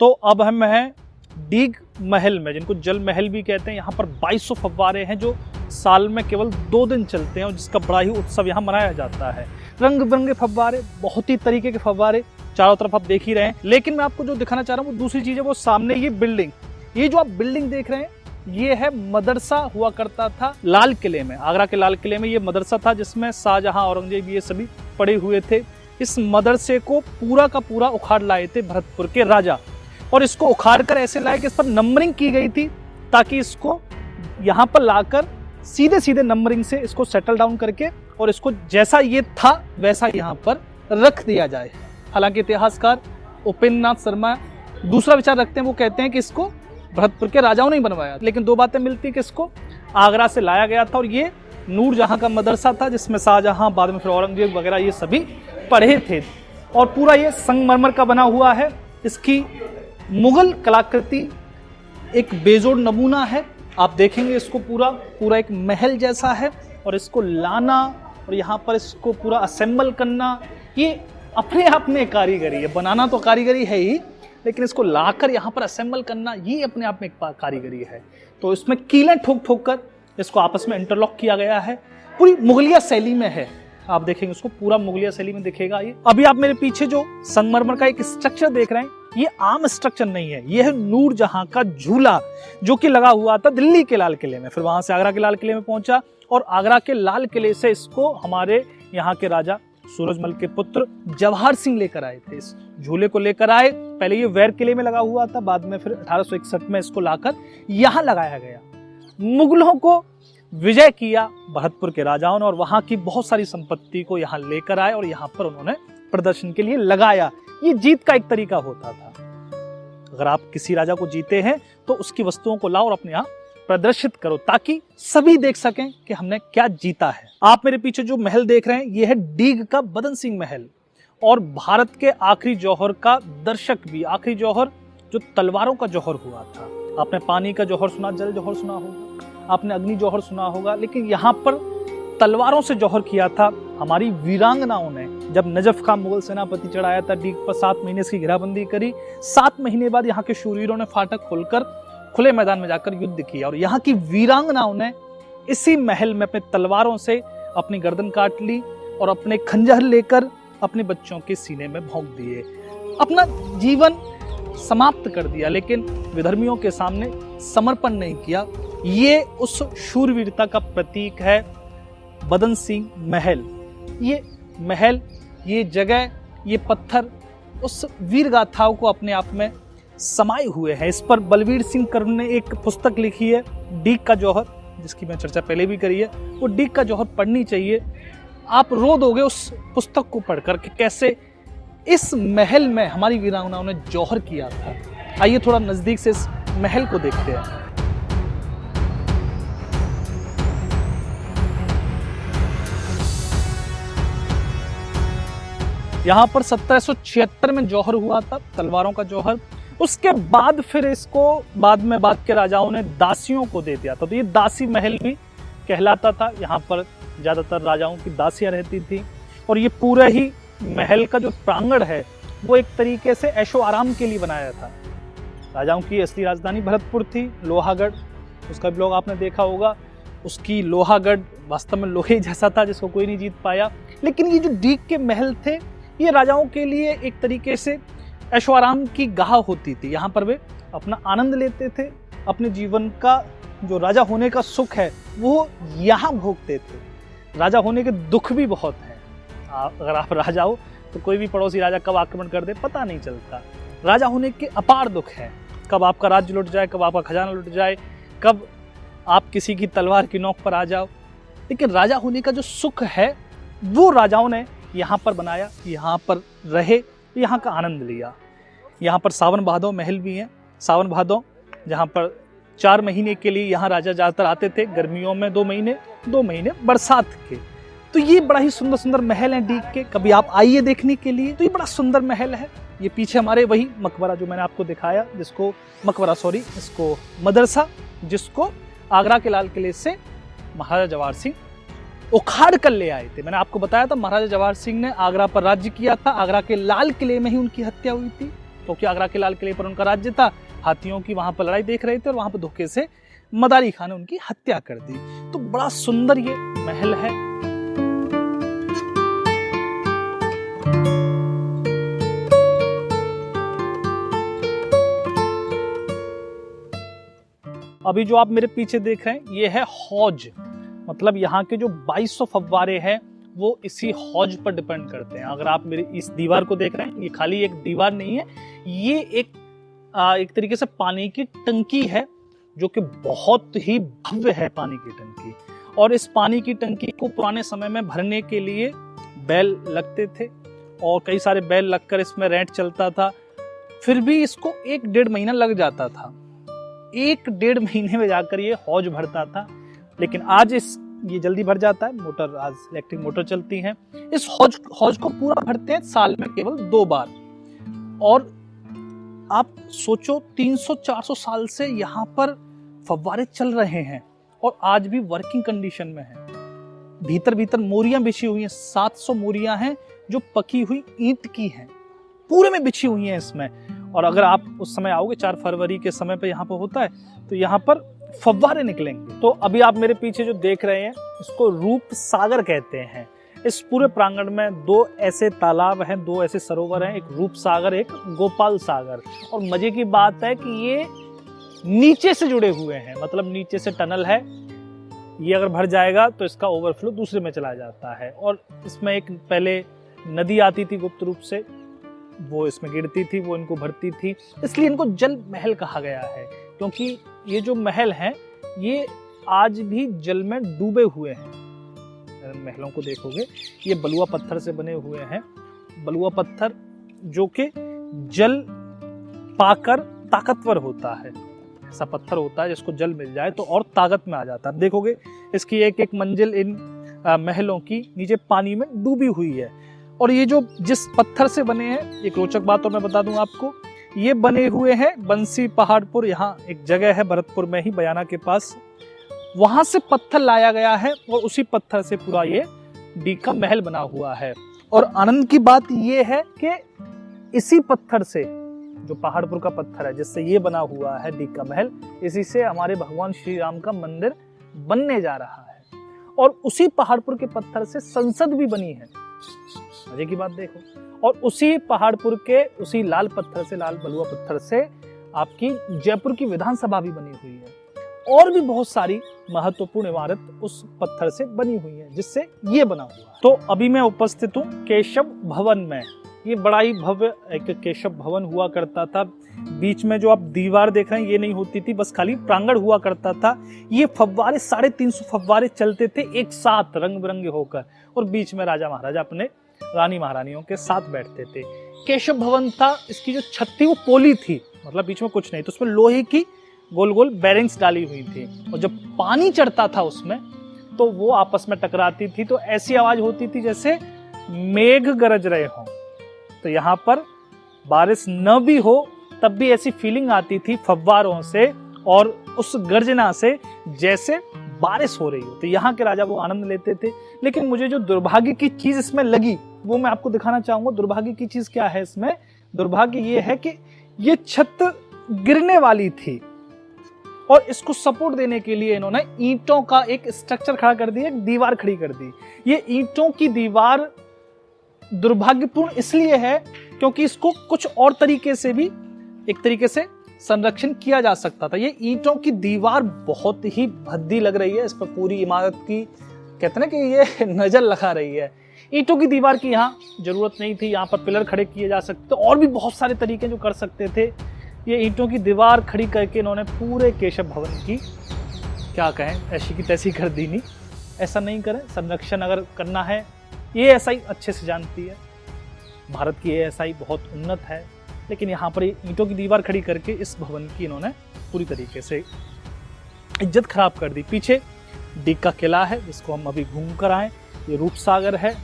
तो अब हम हैं डीग महल में, जिनको जल महल भी कहते हैं। यहाँ पर 2200 फव्वारे हैं जो साल में केवल 2 दिन चलते हैं और जिसका बड़ा ही उत्सव यहाँ मनाया जाता है। रंग बिरंगे फव्वारे, बहुत ही तरीके के फव्वारे चारों तरफ आप देख ही रहे हैं। लेकिन मैं आपको जो दिखाना चाह रहा हूँ वो दूसरी चीज है, वो सामने ये बिल्डिंग, ये जो आप बिल्डिंग देख रहे हैं ये है मदरसा हुआ करता था लाल किले में। आगरा के लाल किले में ये मदरसा था जिसमें शाहजहां, औरंगजेब ये सभी पड़े हुए थे। इस मदरसे को पूरा का पूरा उखाड़ लाए थे भरतपुर के राजा, और इसको उखाड़ कर ऐसे लाए कि इस पर नंबरिंग की गई थी ताकि इसको यहाँ पर लाकर सीधे सीधे नंबरिंग से इसको सेटल डाउन करके और इसको जैसा ये था वैसा यहाँ पर रख दिया जाए। हालांकि इतिहासकार उपेंद्र नाथ शर्मा दूसरा विचार रखते हैं, वो कहते हैं कि इसको भरतपुर के राजाओं ने ही बनवाया। लेकिन दो बातें मिलती है कि इसको आगरा से लाया गया था और ये नूरजहां का मदरसा था जिसमें शाहजहां, बाद में फिर औरंगजेब वगैरह ये सभी पढ़े थे। और पूरा ये संगमरमर का बना हुआ है। इसकी मुगल कलाकृति एक बेजोड़ नमूना है। आप देखेंगे इसको पूरा एक महल जैसा है, और इसको लाना और यहाँ पर इसको पूरा असेंबल करना ये अपने आप में कारीगरी है। बनाना तो कारीगरी है ही, लेकिन इसको लाकर यहाँ पर असेंबल करना ये अपने आप में एक कारीगरी है। तो इसमें कीलें ठोक ठोक कर इसको आपस में इंटरलॉक किया गया है। पूरी मुगलिया शैली में है। आप देखेंगे उसको पूरा मुगलिया शैली में दिखेगा। ये अभी आप मेरे पीछे जो संगमरमर का एक स्ट्रक्चर देख रहे हैं, ये आम स्ट्रक्चर नहीं है, ये है नूरजहां का झूला जो कि लगा हुआ था दिल्ली के लाल किले में। फिर वहां से आगरा के लाल किले में पहुंचा और आगरा के लाल किले से इसको हमारे यहाँ के राजा सूरजमल के पुत्र जवाहर सिंह लेकर आए थे। इस झूले को लेकर आए। पहले ये वैर किले में लगा हुआ था, बाद में फिर 1861 में इसको लाकर यहाँ लगाया गया। मुगलों को विजय किया भरतपुर के राजाओं ने और वहां की बहुत सारी संपत्ति को यहाँ लेकर आए और यहाँ पर उन्होंने प्रदर्शन के लिए लगाया। ये जीत का एक तरीका होता था। अगर आप किसी राजा को जीते हैं तो उसकी वस्तुओं को लाओ और अपने यहाँ प्रदर्शित करो ताकि सभी देख सकें कि हमने क्या जीता है। आप मेरे पीछे जो महल देख रहे हैं ये है डीग का बदन सिंह महल, और भारत के आखिरी जौहर का दर्शक भी। आखिरी जौहर जो तलवारों का जौहर हुआ था। आपने पानी का जौहर सुना, जल जौहर सुना होगा, आपने अग्नि जौहर सुना होगा, लेकिन यहाँ पर तलवारों से जौहर किया था हमारी वीरांगनाओं ने। जब नजफ का मुगल सेनापति चढ़ाया था डीग पर, 7 महीने इसकी घेराबंदी करी। 7 महीने बाद यहाँ के शूरवीरों ने फाटक खोलकर खुले मैदान में जाकर युद्ध किया और यहाँ की वीरांगनाओं ने इसी महल में अपने तलवारों से अपनी गर्दन काट ली और अपने खंजर लेकर अपने बच्चों के सीने में भोंक दिए, अपना जीवन समाप्त कर दिया। लेकिन विधर्मियों के सामने समर्पण नहीं किया। ये उस शूरवीरता का प्रतीक है बदन सिंह महल। ये महल, ये जगह, ये पत्थर उस वीर गाथाओं को अपने आप में समाये हुए हैं। इस पर बलवीर सिंह कर्ण ने एक पुस्तक लिखी है डीग का जौहर, जिसकी मैं चर्चा पहले भी करी है। वो डीग का जौहर पढ़नी चाहिए। आप रो दोगे उस पुस्तक को पढ़कर कि कैसे इस महल में हमारी वीरांगनाओं ने जौहर किया था। आइए थोड़ा नजदीक से इस महल को देखते हैं। यहाँ पर 1776 में जौहर हुआ था, तलवारों का जौहर। उसके बाद फिर इसको बाद के राजाओं ने दासियों को दे दिया था। तो ये दासी महल भी कहलाता था। यहाँ पर ज्यादातर राजाओं की दासियां रहती थी और ये पूरा ही महल का जो प्रांगण है वो एक तरीके से ऐशो आराम के लिए बनाया था। राजाओं की असली राजधानी भरतपुर थी। लोहागढ़, उसका ब्लॉग आपने देखा होगा। उसकी लोहागढ़ वास्तव में लोहे जैसा था जिसको कोई नहीं जीत पाया। लेकिन ये जो डीग के महल थे ये राजाओं के लिए एक तरीके से ऐशो आराम की गाह होती थी। यहाँ पर वे अपना आनंद लेते थे। अपने जीवन का जो राजा होने का सुख है वो यहाँ भोगते थे। राजा होने के दुख भी बहुत हैं। अगर आप राजा हो तो कोई भी पड़ोसी राजा कब आक्रमण कर दे पता नहीं चलता। राजा होने के अपार दुख हैं। कब आपका राज्य लुट जाए, कब आपका खजाना लुट जाए, कब आप किसी की तलवार की नोक पर आ जाओ। लेकिन राजा होने का जो सुख है वो राजाओं ने यहाँ पर बनाया, यहाँ पर रहे, यहाँ का आनंद लिया। यहाँ पर सावन भादो महल भी है। सावन भादो जहाँ पर 4 महीने के लिए यहाँ राजा ज़्यादातर आते थे। गर्मियों में 2 महीने बरसात के। तो ये बड़ा ही सुंदर सुंदर महल हैं डीग के। कभी आप आइए देखने के लिए। तो ये बड़ा सुंदर महल है। ये पीछे हमारे वही मकबरा जो मैंने आपको दिखाया, इसको मदरसा, जिसको आगरा के लाल किले से महाराजा जवाहर सिंह उखाड़ कर ले आए थे। मैंने आपको बताया था महाराजा जवाहर सिंह ने आगरा पर राज्य किया था। आगरा के लाल किले में ही उनकी हत्या हुई थी। क्योंकि आगरा के लाल किले पर उनका राज्य था, हाथियों की वहां पर लड़ाई देख रहे थे और वहां पर धोखे से मदारी खान ने उनकी हत्या कर दी। तो बड़ा सुंदर ये महल है। अभी जो आप मेरे पीछे देख रहे हैं ये है हौज, मतलब यहाँ के जो 2200 फव्वारे हैं वो इसी हौज पर डिपेंड करते हैं। अगर आप मेरी इस दीवार को देख रहे हैं, ये खाली एक दीवार नहीं है, ये एक तरीके से पानी की टंकी है जो कि बहुत ही भव्य है पानी की टंकी। और इस पानी की टंकी को पुराने समय में भरने के लिए बैल लगते थे और कई सारे बैल लगकर इसमें रेंट चलता था। फिर भी इसको 1-1.5 महीना लग जाता था, 1-1.5 महीने में जाकर ये हौज भरता था। लेकिन आज ये जल्दी भर जाता है, मोटर आज इलेक्ट्रिक मोटर चलती है। इस हौज को पूरा भरते हैं साल में केवल 2 बार। और आप सोचो 300-400 साल से यहाँ पर फव्वारे चल रहे हैं और आज भी वर्किंग कंडीशन में है। भीतर भीतर मोरियां बिछी हुई हैं, 700 मोरियां हैं जो पकी हुई ईंट की हैं, पूरे में बिछी हुई हैं इसमें। और अगर आप उस समय आओगे, 4 फरवरी के समय पे यहाँ पर होता है, तो यहाँ पर फव्वारे निकलेंगे। तो अभी आप मेरे पीछे जो देख रहे हैं इसको रूप सागर कहते हैं। इस पूरे प्रांगण में 2 ऐसे तालाब हैं, 2 ऐसे सरोवर हैं, एक रूप सागर, एक गोपाल सागर। और मजे की बात है कि ये नीचे से जुड़े हुए हैं, मतलब नीचे से टनल है। ये अगर भर जाएगा तो इसका ओवरफ्लो दूसरे में चला जाता है। और इसमें एक पहले नदी आती थी गुप्त रूप से, वो इसमें गिरती थी, वो इनको भरती थी, इसलिए इनको जल महल कहा गया है। क्योंकि ये जो महल हैं ये आज भी जल में डूबे हुए हैं। महलों को देखोगे ये बलुआ पत्थर से बने हुए हैं, बलुआ पत्थर जो कि जल पाकर ताकतवर होता है। ऐसा पत्थर होता है जिसको जल मिल जाए तो और ताकत में आ जाता है। देखोगे इसकी एक एक मंजिल इन महलों की नीचे पानी में डूबी हुई है। और ये जो जिस पत्थर से बने हैं, एक रोचक बात और मैं बता दूं आपको, ये बने हुए हैं बंसी पहाड़पुर, यहाँ एक जगह है भरतपुर में ही, बयाना के पास, वहां से पत्थर लाया गया है और उसी पत्थर से पूरा ये डीग का महल बना हुआ है। और आनंद की बात ये है कि इसी पत्थर से, जो पहाड़पुर का पत्थर है जिससे ये बना हुआ है डीग का महल, इसी से हमारे भगवान श्री राम का मंदिर बनने जा रहा है। और उसी पहाड़पुर के पत्थर से संसद भी बनी है। मजे की बात देखो। और उसी पहाड़पुर के उसी लाल पत्थर से, लाल बलुआ पत्थर से आपकी जयपुर की विधानसभा भी बनी हुई है। और भी बहुत सारी महत्वपूर्ण इमारत उस पत्थर से बनी हुई है जिससे ये बना हुआ है। तो अभी मैं उपस्थित हूँ केशव भवन में। ये बड़ा ही भव्य एक केशव भवन हुआ करता था। बीच में जो आप दीवार देख रहे हैं ये नहीं होती थी, बस खाली प्रांगण हुआ करता था। ये फव्वारे 350 फव्वारे चलते थे एक साथ रंग बिरंगे होकर, और बीच में राजा महाराजा अपने रानी महारानियों के साथ बैठते थे। केशव भवन था, इसकी जो छत थी वो पोली थी, मतलब बीच में कुछ नहीं, तो उसमें लोहे की गोल गोल बैरिंग्स डाली हुई थी। और जब पानी चढ़ता था उसमें तो वो आपस में टकराती थी, तो ऐसी आवाज होती थी जैसे मेघ गरज रहे हों। तो यहाँ पर बारिश न भी हो तब भी ऐसी फीलिंग आती थी फव्वारों से और उस गर्जना से जैसे बारिश हो रही हो। तो यहाँ के राजा वो आनंद लेते थे। लेकिन मुझे जो दुर्भाग्य की चीज इसमें लगी वो मैं आपको दिखाना चाहूंगा। दुर्भाग्य की चीज क्या है इसमें? दुर्भाग्य ये है कि ये छत गिरने वाली थी और इसको सपोर्ट देने के लिए इन्होंने ईंटों का एक स्ट्रक्चर खड़ा कर दिया, एक दीवार खड़ी कर दी। ये ईंटों की दीवार दुर्भाग्यपूर्ण इसलिए है क्योंकि इसको कुछ और तरीके से भी एक तरीके से संरक्षण किया जा सकता था। ये ईंटों की दीवार बहुत ही भद्दी लग रही है, इस पर पूरी इमारत की कहते हैं कि ये नजर लगा रही है। ईंटों की दीवार की यहाँ जरूरत नहीं थी, यहाँ पर पिलर खड़े किए जा सकते, और भी बहुत सारे तरीके जो कर सकते थे। ये ईंटों की दीवार खड़ी करके इन्होंने पूरे केशव भवन की क्या कहें ऐसी की तैसी कर दी। नहीं, ऐसा नहीं करें। संरक्षण अगर करना है, ये एएसआई अच्छे से जानती है, भारत की एएसआई बहुत उन्नत है, लेकिन यहाँ पर ईंटों की दीवार खड़ी करके इस भवन की इन्होंने पूरी तरीके से इज्जत खराब कर दी। पीछे डीग का किला है जिसको हम अभी घूम कर आए, ये रूप सागर है।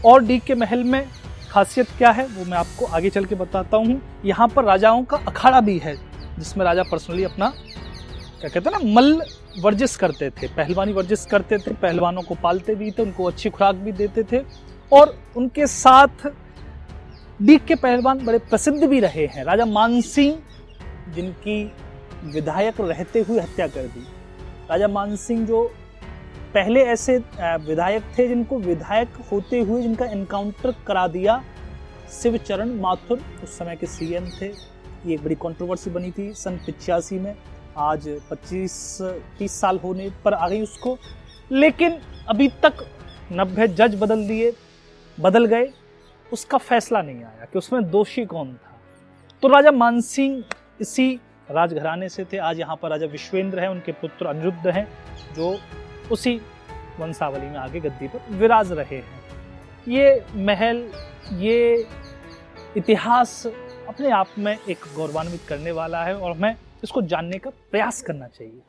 और डीग के महल में खासियत क्या है वो मैं आपको आगे चल के बताता हूँ। यहाँ पर राजाओं का अखाड़ा भी है जिसमें राजा पर्सनली अपना क्या कहते हैं ना मल्ल वर्जिश करते थे, पहलवानी वर्जिश करते थे, पहलवानों को पालते भी थे, उनको अच्छी खुराक भी देते थे और उनके साथ डीग के पहलवान बड़े प्रसिद्ध भी रहे हैं। राजा मानसिंह, जिनकी विधायक रहते हुए हत्या कर दी। राजा मानसिंह जो पहले ऐसे विधायक थे जिनको विधायक होते हुए जिनका एनकाउंटर करा दिया शिवचरण माथुर, उस समय के सीएम थे। ये एक बड़ी कंट्रोवर्सी बनी थी सन 85 में। आज 25-30 साल होने पर आ गई उसको, लेकिन अभी तक 90 जज बदल गए, उसका फैसला नहीं आया कि उसमें दोषी कौन था। तो राजा मानसिंह इसी राजघराने से थे। आज यहाँ पर राजा विश्वेंद्र हैं, उनके पुत्र अनिरुद्ध हैं, जो उसी वंशावली में आगे गद्दी पर विराज रहे हैं। ये महल, ये इतिहास अपने आप में एक गौरवान्वित करने वाला है और हमें इसको जानने का प्रयास करना चाहिए।